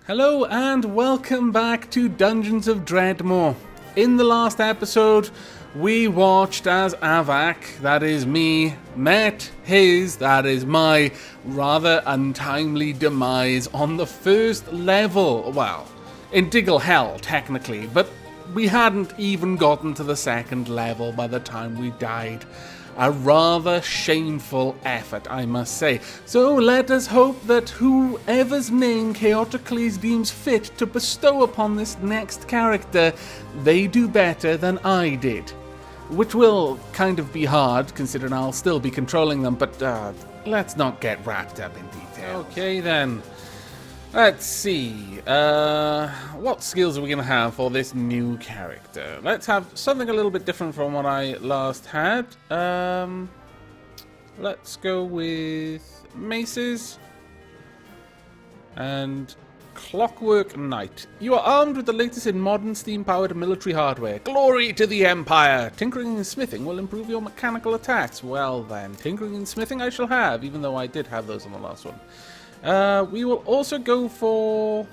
Hello and welcome back to Dungeons of Dredmor. In the last episode, we watched as Aavak, that is me, met his, that is my, rather untimely demise on the first level. Well, in Diggle Hell, technically, but we hadn't even gotten to the second level by the time we died. A rather shameful effort, I must say. So let us hope that whoever's name Chaoticles deems fit to bestow upon this next character, they do better than I did. Which will kind of be hard, considering I'll still be controlling them, but let's not get wrapped up in detail. Okay then. Let's see, what skills are we going to have for this new character? Let's have something a little bit different from what I last had. Let's go with maces and Clockwork Knight. You are armed with the latest in modern steam-powered military hardware. Glory to the Empire! Tinkering and smithing will improve your mechanical attacks. Well then, tinkering and smithing I shall have, even though I did have those on the last one. We will also go for...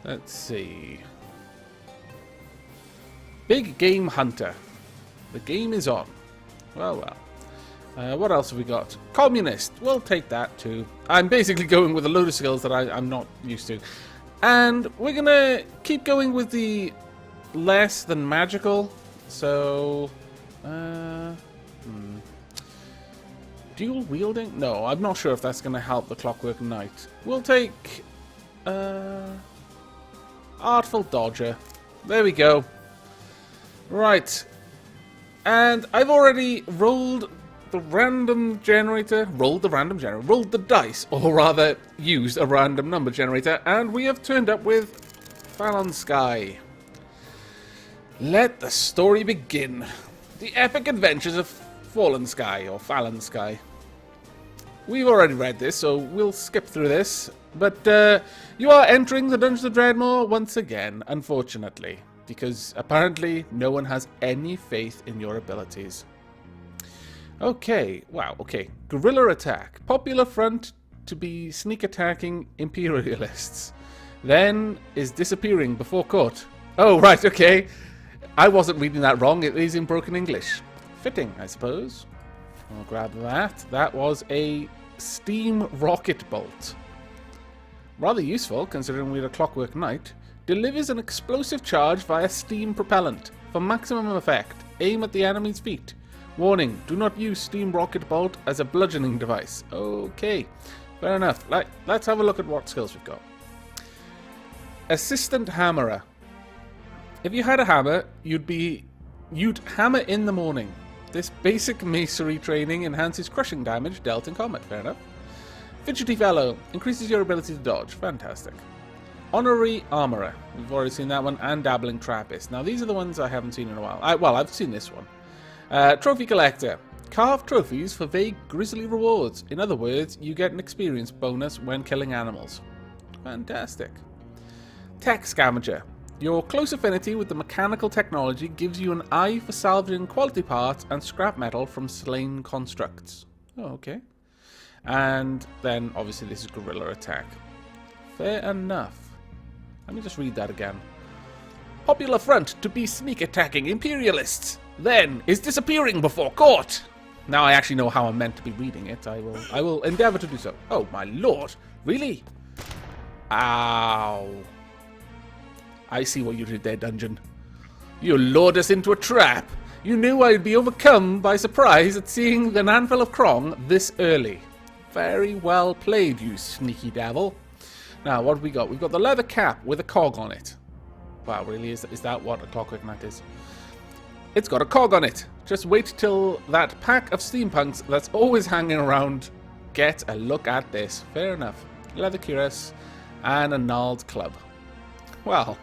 let's see... Big Game Hunter. The game is on. Well. What else have we got? Communist. We'll take that too. I'm basically going with a load of skills that I'm not used to. And we're going to keep going with the less than magical. So... Dual wielding? No, I'm not sure if that's going to help the Clockwork Knight. We'll take... Artful Dodger. There we go. Right. And I've already rolled the random generator. Rolled the dice. Or rather, used a random number generator. And we have turned up with Fallonsky. Let the story begin. The epic adventures of Fallonsky, or Fallonsky. We've already read this, so we'll skip through this. But you are entering the Dungeons of Dredmor once again, unfortunately. Because apparently no one has any faith in your abilities. Okay, wow, okay. Guerrilla attack. Popular front to be sneak attacking imperialists. Then is disappearing before caught. Oh, right, okay. I wasn't reading that wrong, it is in broken English. Fitting, I suppose. I'll grab that. That was a steam rocket bolt. Rather useful, considering we're a Clockwork Knight. Delivers an explosive charge via steam propellant. For maximum effect, aim at the enemy's feet. Warning, do not use steam rocket bolt as a bludgeoning device. Okay, fair enough. Let's have a look at what skills we've got. Assistant Hammerer. If you had a hammer, you'd hammer in the morning. This basic masonry training enhances crushing damage dealt in combat. Fair enough. Fidgety Fellow. Increases your ability to dodge. Fantastic. Honorary Armorer. We've already seen that one. And Dabbling Trappist. Now, these are the ones I haven't seen in a while. I've seen this one. Trophy Collector. Carve trophies for vague grisly rewards. In other words, you get an experience bonus when killing animals. Fantastic. Tech Scavenger. Your close affinity with the mechanical technology gives you an eye for salvaging quality parts and scrap metal from slain constructs. Oh, okay. And then, obviously, this is Guerrilla Attack. Fair enough. Let me just read that again. Popular front to be sneak attacking imperialists. Then is disappearing before caught. Now I actually know how I'm meant to be reading it. I will endeavour to do so. Oh, my lord. Really? Ow. I see what you did there, Dungeon. You lured us into a trap. You knew I'd be overcome by surprise at seeing an anvil of Krong this early. Very well played, you sneaky devil. Now, what have we got? We've got the leather cap with a cog on it. Wow, really? Is that what a Clockwork Knight is? It's got a cog on it. Just wait till that pack of steampunks that's always hanging around get a look at this. Fair enough. Leather cuirass and a gnarled club. Well,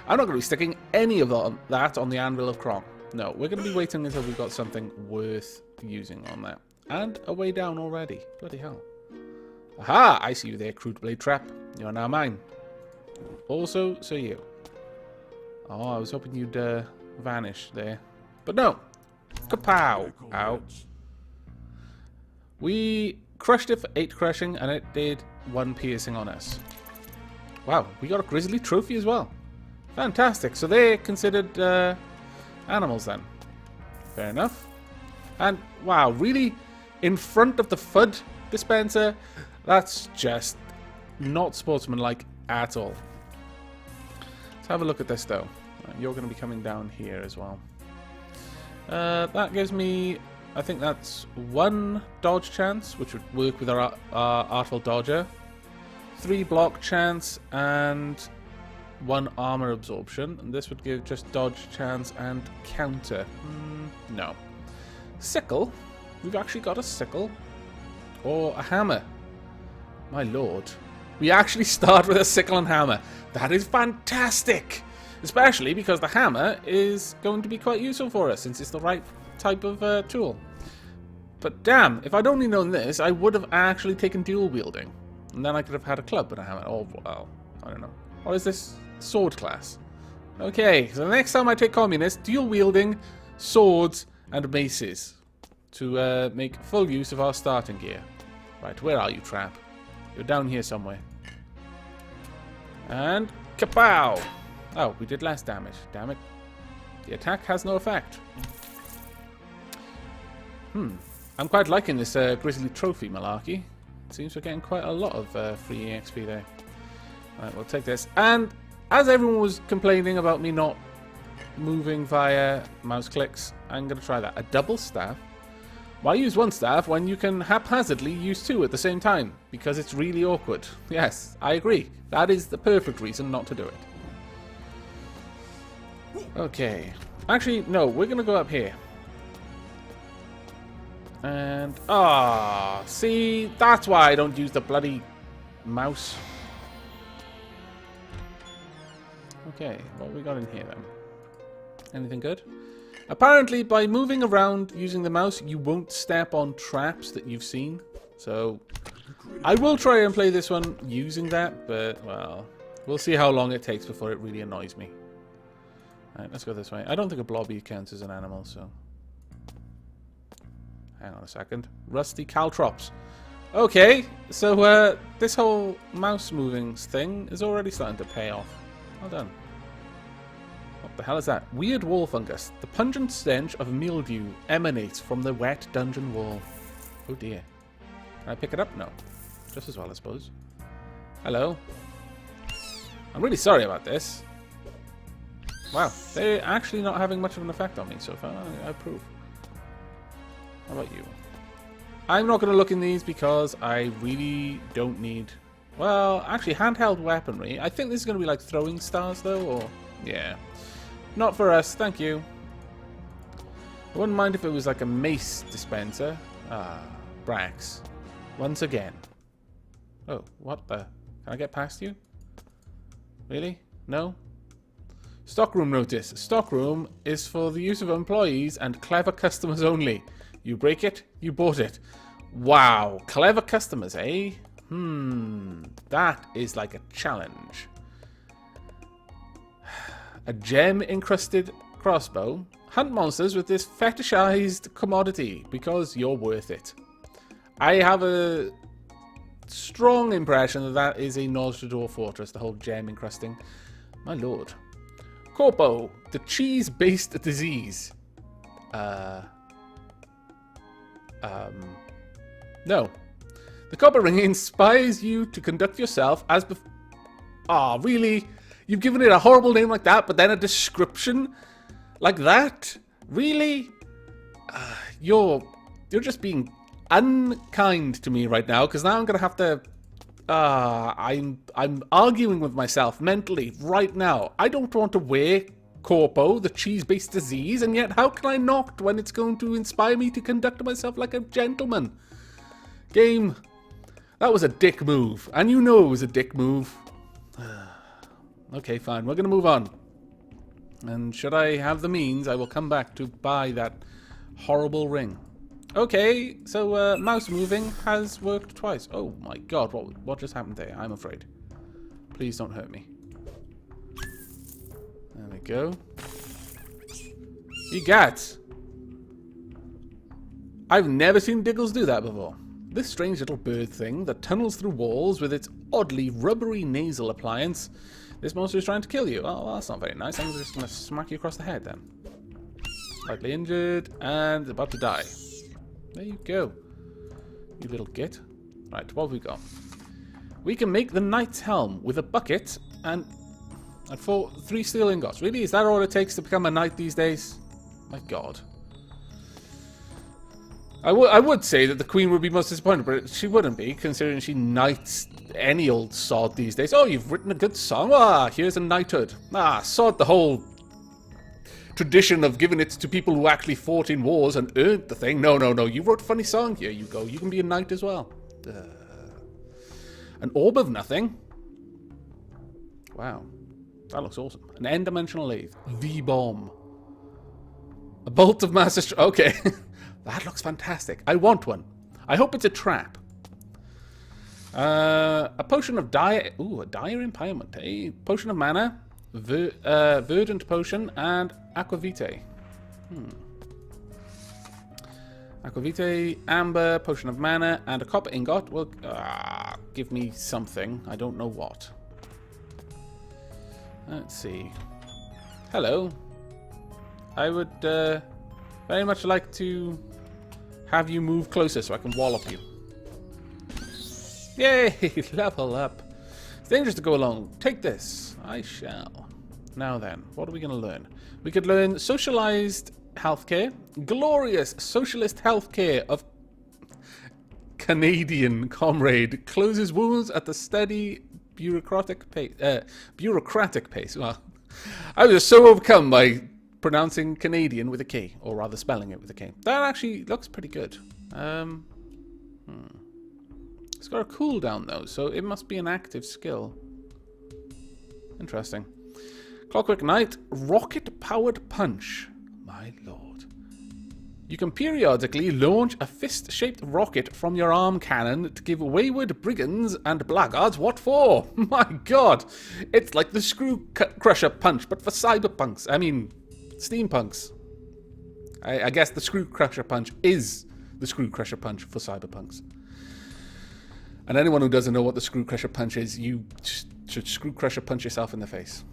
I'm not going to be sticking any of that on the Anvil of Krong. No, we're going to be waiting until we've got something worth using on that. And a way down already. Bloody hell. Aha! I see you there, Crude Blade Trap. You're now mine. Also, so you. Oh, I was hoping you'd vanish there. But no. Kapow! Ow. We crushed it for 8 crushing, and it did 1 piercing on us. Wow, we got a grizzly trophy as well. Fantastic. So they're considered animals then. Fair enough. And wow, really in front of the FUD dispenser? That's just not sportsmanlike at all. Let's have a look at this though. You're going to be coming down here as well. That gives me, I think that's 1 dodge chance, which would work with our Artful Dodger. 3 block chance and 1 armor absorption. And this would give just dodge chance and counter. No. Sickle. We've actually got a sickle. Or a hammer. My lord. We actually start with a sickle and hammer. That is fantastic! Especially because the hammer is going to be quite useful for us, since it's the right type of tool. But damn, if I'd only known this, I would have actually taken dual wielding. And then I could have had a club and a hammer. Oh, well, I don't know. What is this? Sword class. Okay, so the next time I take communist, dual wielding, swords, and maces. To make full use of our starting gear. Right, where are you, Trap? You're down here somewhere. And kapow! Oh, we did less damage. Damn it. The attack has no effect. I'm quite liking this Grizzly Trophy malarkey. It seems we're getting quite a lot of free EXP there. Alright, we'll take this. And as everyone was complaining about me not moving via mouse clicks, I'm going to try that. A double staff? Why use 1 staff when you can haphazardly use 2 at the same time? Because it's really awkward. Yes, I agree. That is the perfect reason not to do it. Okay. Actually, no, we're going to go up here. And, see, that's why I don't use the bloody mouse. Okay, what have we got in here then? Anything good? Apparently, by moving around using the mouse, you won't step on traps that you've seen. So, I will try and play this one using that, but, well, we'll see how long it takes before it really annoys me. Alright, let's go this way. I don't think a blobby counts as an animal, so... Hang on a second. Rusty caltrops. Okay, so this whole mouse moving thing is already starting to pay off. Well done. What the hell is that? Weird wall fungus. The pungent stench of mildew emanates from the wet dungeon wall. Oh dear. Can I pick it up? No. Just as well, I suppose. Hello. I'm really sorry about this. Wow, they're actually not having much of an effect on me so far. I approve. How about you? I'm not going to look in these because I really don't need... Well, actually, handheld weaponry. I think this is going to be like throwing stars, though, or... Yeah. Not for us, thank you. I wouldn't mind if it was like a mace dispenser. Ah, Brax. Once again. Oh, what the... Can I get past you? Really? No? Stockroom notice. Stockroom is for the use of employees and clever customers only. You break it, you bought it. Wow, clever customers, eh? That is like a challenge. A gem-encrusted crossbow. Hunt monsters with this fetishized commodity because you're worth it. I have a strong impression that that is a Nozdrador fortress, the whole gem encrusting. My lord. Corpo, the cheese-based disease. No. The copper ring inspires you to conduct yourself as before. Ah, really? You've given it a horrible name like that, but then a description like that? Really? You're just being unkind to me right now, because now I'm gonna have to. I'm arguing with myself mentally right now. I don't want to wear Corpo, the cheese-based disease, and yet how can I not when it's going to inspire me to conduct myself like a gentleman? Game, that was a dick move, and you know it was a dick move. Okay, fine, we're going to move on. And should I have the means, I will come back to buy that horrible ring. Okay, so mouse moving has worked twice. Oh my god, what just happened there? I'm afraid. Please don't hurt me. There we go. You got. I've never seen Diggles do that before. This strange little bird thing that tunnels through walls with its oddly rubbery nasal appliance. This monster is trying to kill you. Oh, well, that's not very nice. I'm just going to smack you across the head then. Slightly injured and about to die. There you go. You little git. Right, what have we got? We can make the knight's helm with a bucket and for 3 steel ingots. Really? Is that all it takes to become a knight these days? My god. I would say that the queen would be most disappointed, but she wouldn't be, considering she knights any old sod these days. Oh, you've written a good song? Ah, here's a knighthood. Ah, sod the whole tradition of giving it to people who actually fought in wars and earned the thing. No, no, no. You wrote a funny song. Here you go. You can be a knight as well. An orb of nothing. Wow. That looks awesome. An n-dimensional lathe. V-bomb. A bolt of master... Okay. That looks fantastic. I want one. I hope it's a trap. A potion of dire... Ooh, a dire impalement. A potion of mana. Verdant potion and aquavitae. Aquavitae, amber, potion of mana, and a copper ingot. Well, give me something. I don't know what. Let's see. Hello. I would very much like to have you move closer so I can wallop you. Yay! Level up. It's dangerous to go alone. Take this. I shall. Now then, what are we going to learn? We could learn socialized healthcare. Glorious socialist healthcare of Canadian comrade closes wounds at the steady bureaucratic pace. Well, I was so overcome by pronouncing Canadian with a K, or rather spelling it with a K. That actually looks pretty good. It's got a cooldown though, so it must be an active skill. Interesting. Clockwork Knight, rocket-powered punch. My lord. You can periodically launch a fist-shaped rocket from your arm cannon to give wayward brigands and blackguards what for. My god. It's like the Screw Crusher punch, but for cyberpunks. I mean, steampunks. I guess the Screw Crusher punch is the Screw Crusher punch for cyberpunks. And anyone who doesn't know what the Screw Crusher punch is, you should Screw Crusher punch yourself in the face.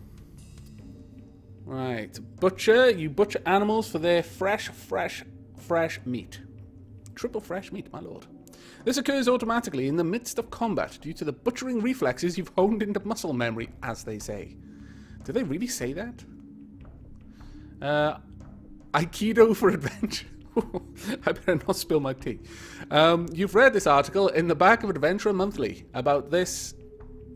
Right. Butcher. You butcher animals for their fresh meat. Triple fresh meat, my lord. This occurs automatically in the midst of combat due to the butchering reflexes you've honed into muscle memory, as they say. Do they really say that? Aikido for adventure. I better not spill my tea. You've read this article in the back of Adventurer Monthly about this.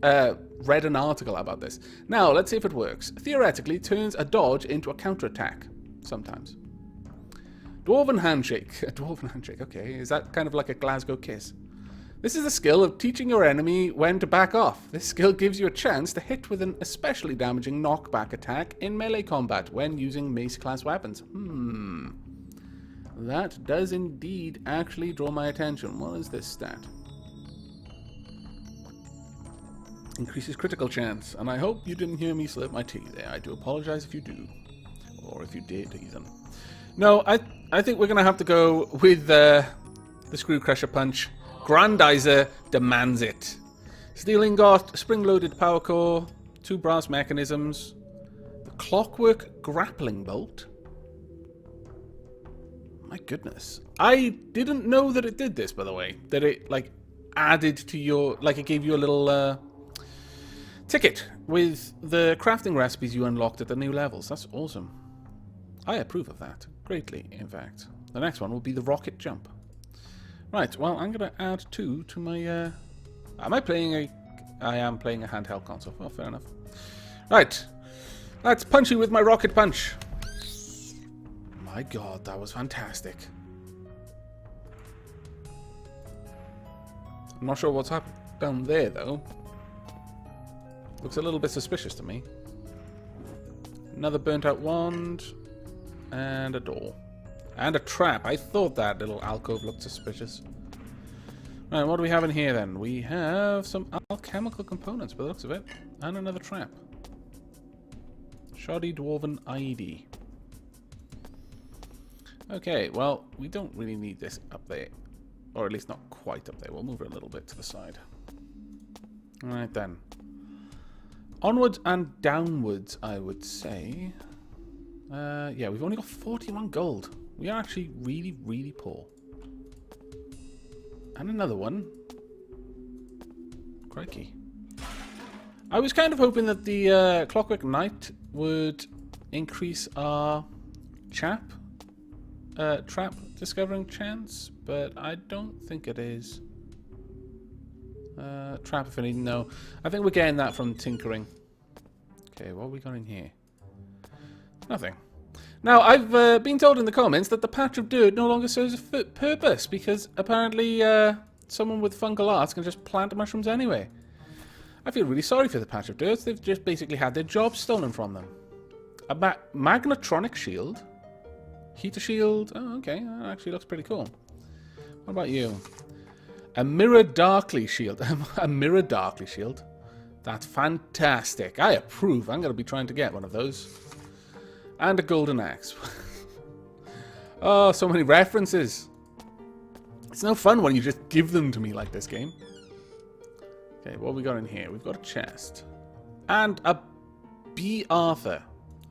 Read an article about this. Now, let's see if it works. Theoretically, it turns a dodge into a counterattack. Sometimes. Dwarven handshake. A dwarven handshake, okay. Is that kind of like a Glasgow kiss? This is the skill of teaching your enemy when to back off. This skill gives you a chance to hit with an especially damaging knockback attack in melee combat when using mace-class weapons. That does indeed actually draw my attention. What is this stat? Increases critical chance, and I hope you didn't hear me slip my tea there. I do apologize if you do. Or if you did, Ethan. No, I think we're going to have to go with the Screw Crusher Punch. Grandizer demands it. Steel Ingot, spring-loaded power core, 2 brass mechanisms, the Clockwork Grappling Bolt. My goodness. I didn't know that it did this, by the way. That it, like, added to your... Like, it gave you a little... ticket with the crafting recipes you unlocked at the new levels. That's awesome. I approve of that. Greatly, in fact. The next one will be the rocket jump. Right, well, I'm going to add 2 to my... Am I playing a... I am playing a handheld console. Well, fair enough. Right. Let's punch you with my rocket punch. My god, that was fantastic. I'm not sure what's happened down there, though. Looks a little bit suspicious to me. Another burnt out wand. And a door. And a trap. I thought that little alcove looked suspicious. Right, what do we have in here then? We have some alchemical components by the looks of it. And another trap. Shoddy Dwarven ID. Okay, well, we don't really need this up there. Or at least not quite up there. We'll move it a little bit to the side. Alright then. Onwards and downwards, I would say. Yeah, we've only got 41 gold. We are actually really, really poor. And another one. Crikey. I was kind of hoping that the Clockwork Knight would increase our trap discovering chance, but I don't think it is. Trap affinity, no. I think we're getting that from tinkering. Okay, what have we got in here? Nothing. Now, I've been told in the comments that the patch of dirt no longer serves a purpose, because apparently someone with fungal arts can just plant mushrooms anyway. I feel really sorry for the patch of dirt. They've just basically had their jobs stolen from them. A magnetronic shield? Heater shield? Oh, okay. That actually looks pretty cool. What about you? A mirror darkly shield. A mirror darkly shield? That's fantastic. I approve. I'm going to be trying to get one of those. And a golden axe. Oh, so many references. It's no fun when you just give them to me like this game. Okay, what have we got in here? We've got a chest. And a B. Arthur.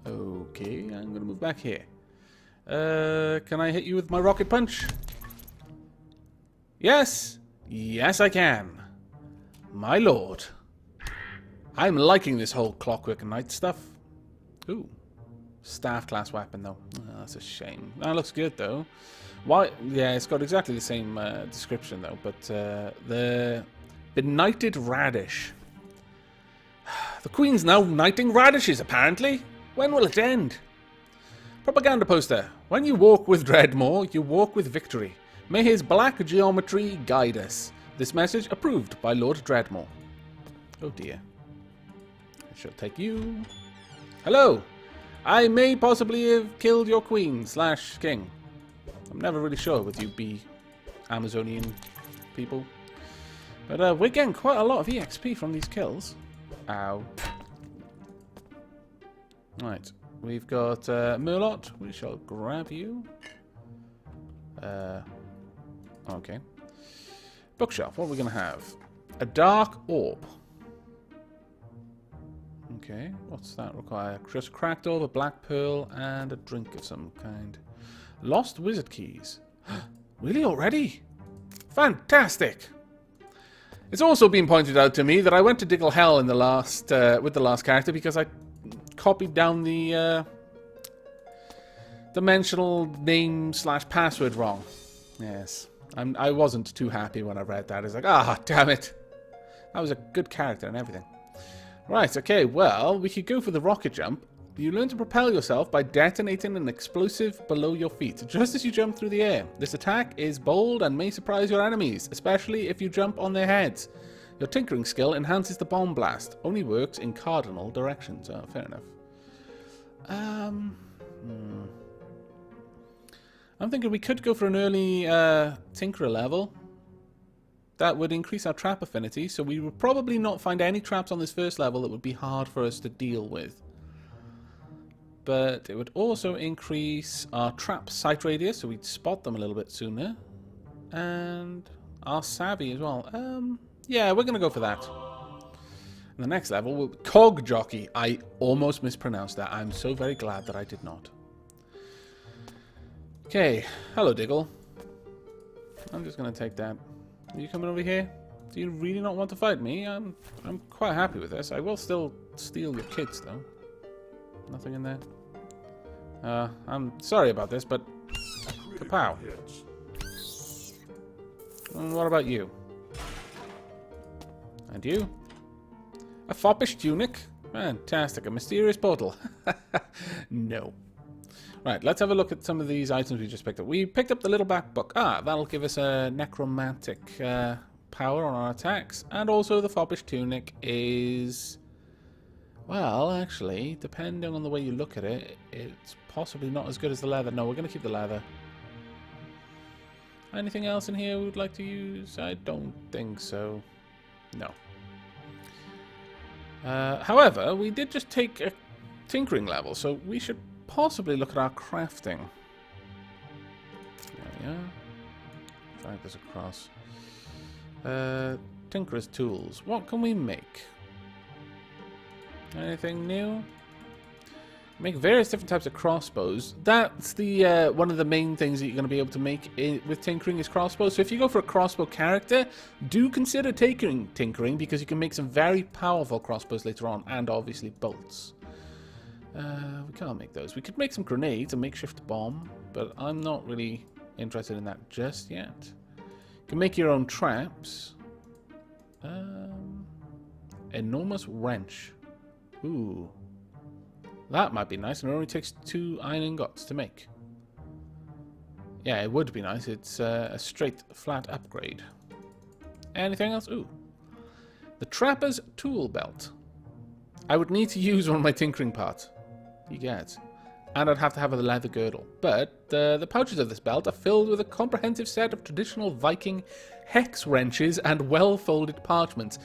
Okay, I'm going to move back here. Can I hit you with my rocket punch? Yes. Yes, I can. My lord. I'm liking this whole Clockwork Knight stuff. Ooh. Staff class weapon, though. Oh, that's a shame. That looks good, though. Why? Yeah, it's got exactly the same description, though. But the benighted radish. The Queen's now knighting radishes, apparently. When will it end? Propaganda poster. When you walk with Dredmor, you walk with victory. May his black geometry guide us. This message approved by Lord Dredmor. Oh dear. I shall take you. Hello. I may possibly have killed your queen / king. I'm never really sure with you Amazonian people. But we're getting quite a lot of EXP from these kills. Ow. Right. We've got Murlot. We shall grab you. Okay. Bookshelf. What are we going to have? A dark orb. Okay. What's that require? Just cracked orb, a black pearl, and a drink of some kind. Lost wizard keys. Really already? Fantastic! It's also been pointed out to me that I went to Diggle Hell in the last with the last character because I copied down the dimensional name / password wrong. Yes. I wasn't too happy when I read that. It's like, damn it. That was a good character and everything. Right, okay, well, we could go for the rocket jump. You learn to propel yourself by detonating an explosive below your feet, just as you jump through the air. This attack is bold and may surprise your enemies, especially if you jump on their heads. Your tinkering skill enhances the bomb blast. Only works in cardinal directions. Oh, fair enough. I'm thinking we could go for an early Tinkerer level. That would increase our trap affinity, so we would probably not find any traps on this first level that would be hard for us to deal with. But it would also increase our trap sight radius, so we'd spot them a little bit sooner. And our savvy as well. Yeah, we're going to go for that. And the next level will be Cog Jockey. I almost mispronounced that. I'm so very glad that I did not. Okay, hello Diggle. I'm just going to take that. Are you coming over here? Do you really not want to fight me? I'm quite happy with this. I will still steal your kids, though. Nothing in there? I'm sorry about this, but... Kapow. And what about you? And you? A foppish tunic? Fantastic. A mysterious portal. No. Right, let's have a look at some of these items we just picked up. We picked up the little black book. That'll give us a necromantic power on our attacks. And also the foppish tunic is... Well, actually, depending on the way you look at it, it's possibly not as good as the leather. No, we're going to keep the leather. Anything else in here we would like to use? I don't think so. No. However, we did just take a tinkering level, so we should possibly look at our crafting. There we are. Drag this across. Tinkerer's tools. What can we make? Anything new? Make various different types of crossbows. That's the one of the main things that you're going to be able to make with tinkering is crossbows. So if you go for a crossbow character, do consider tinkering because you can make some very powerful crossbows later on, and obviously bolts. We can't make those. We could make some grenades, a makeshift bomb, but I'm not really interested in that just yet. You can make your own traps. Enormous wrench. Ooh. That might be nice, and it only takes 2 iron ingots to make. Yeah, it would be nice. It's a straight, flat upgrade. Anything else? Ooh. The Trapper's Tool Belt. I would need to use one of my tinkering parts. You get. And I'd have to have a leather girdle. But the pouches of this belt are filled with a comprehensive set of traditional Viking hex wrenches and well-folded parchments,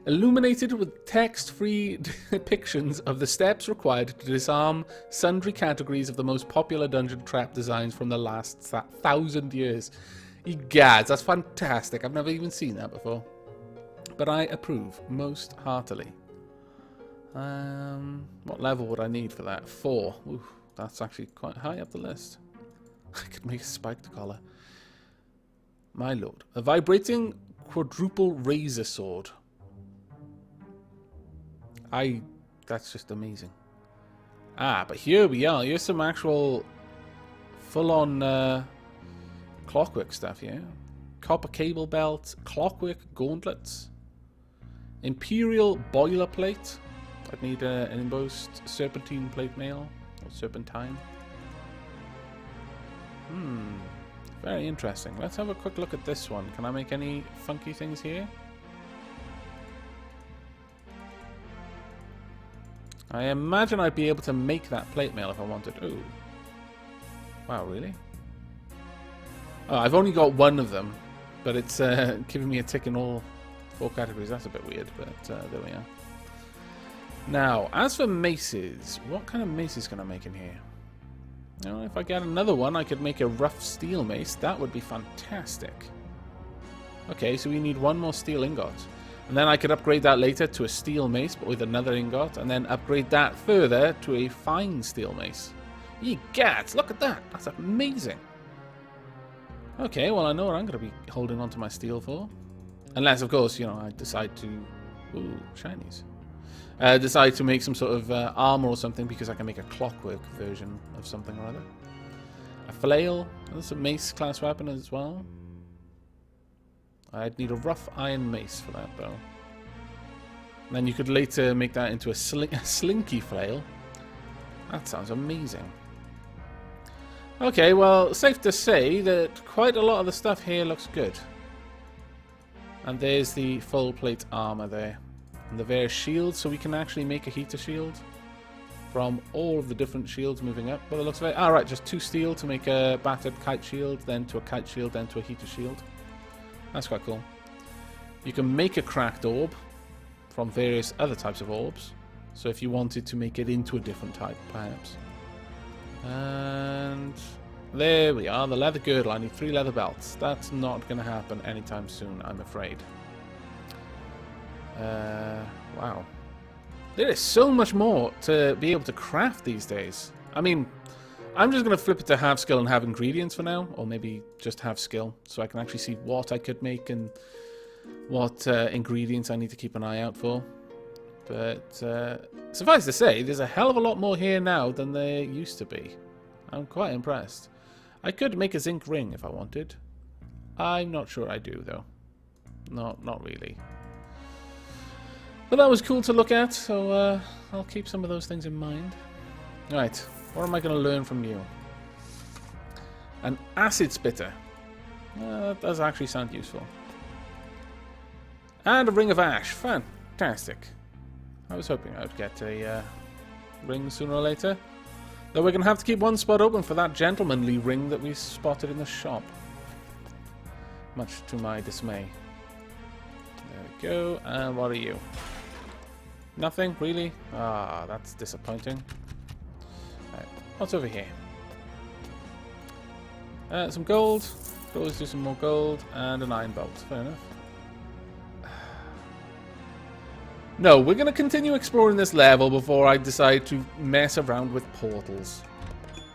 illuminated with text-free depictions of the steps required to disarm sundry categories of the most popular dungeon trap designs from the last 1,000 years. Egads, that's fantastic. I've never even seen that before. But I approve most heartily. What level would I need for that? 4. Ooh, that's actually quite high up the list. I could make a spiked collar. My lord. A vibrating quadruple razor sword. That's just amazing. Ah, but here we are. Here's some actual full-on clockwork stuff here. Copper cable belt, clockwork gauntlets, imperial boilerplate. I'd need an embossed serpentine plate mail, or serpentine. Very interesting. Let's have a quick look at this one. Can I make any funky things here? I imagine I'd be able to make that plate mail if I wanted. Ooh. Wow, really? Oh, I've only got one of them, but it's giving me a tick in all 4 categories. That's a bit weird, but there we are. Now, as for maces, what kind of maces can I make in here? You know, if I get another one, I could make a rough steel mace. That would be fantastic. Okay, so we need 1 more steel ingot. And then I could upgrade that later to a steel mace, but with another ingot, and then upgrade that further to a fine steel mace. Ye gats, look at that! That's amazing! Okay, well I know what I'm going to be holding onto my steel for. Unless, of course, you know, I decide to... Ooh, shinies. Decide to make some sort of armor or something, because I can make a clockwork version of something or other. A flail, that's a mace class weapon as well. I'd need a rough iron mace for that, though. And then you could later make that into a slinky flail. That sounds amazing. Okay, well, safe to say that quite a lot of the stuff here looks good. And there's the full plate armor there. And the various shields, so we can actually make a heater shield from all of the different shields moving up. Well, it looks very... Alright, just 2 steel to make a battered kite shield, then to a kite shield, then to a heater shield. That's quite cool. You can make a cracked orb from various other types of orbs. So if you wanted to make it into a different type, perhaps. And there we are, the leather girdle. I need 3 leather belts. That's not going to happen anytime soon, I'm afraid. Wow. There is so much more to be able to craft these days. I mean... I'm just going to flip it to have skill and have ingredients for now, or maybe just have skill, so I can actually see what I could make and what ingredients I need to keep an eye out for. But suffice to say, there's a hell of a lot more here now than there used to be. I'm quite impressed. I could make a zinc ring if I wanted. I'm not sure I do, though. Not really. But that was cool to look at, so I'll keep some of those things in mind. Right. What am I going to learn from you? An acid spitter. That does actually sound useful. And a ring of ash. Fantastic. I was hoping I would get a ring sooner or later. Though we're going to have to keep one spot open for that gentlemanly ring that we spotted in the shop. Much to my dismay. There we go. And what are you? Nothing? Really? Ah, that's disappointing. Right. What's over here? Some gold. Could always do some more gold and an iron bolt. Fair enough. No, we're going to continue exploring this level before I decide to mess around with portals.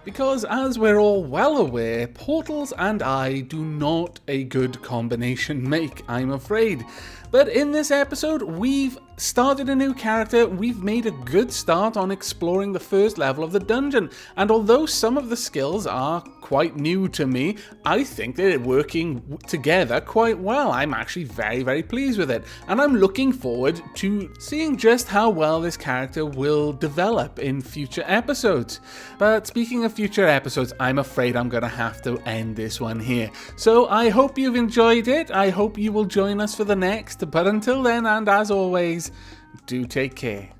Because, as we're all well aware, portals and I do not a good combination make, I'm afraid. But in this episode, we've started a new character, we've made a good start on exploring the first level of the dungeon, and although some of the skills are quite new to me, I think they're working together quite well. I'm actually very, very pleased with it, and I'm looking forward to seeing just how well this character will develop in future episodes. But speaking of future episodes, I'm afraid I'm going to have to end this one here. So I hope you've enjoyed it, I hope you will join us for the next, but until then, and as always, do take care.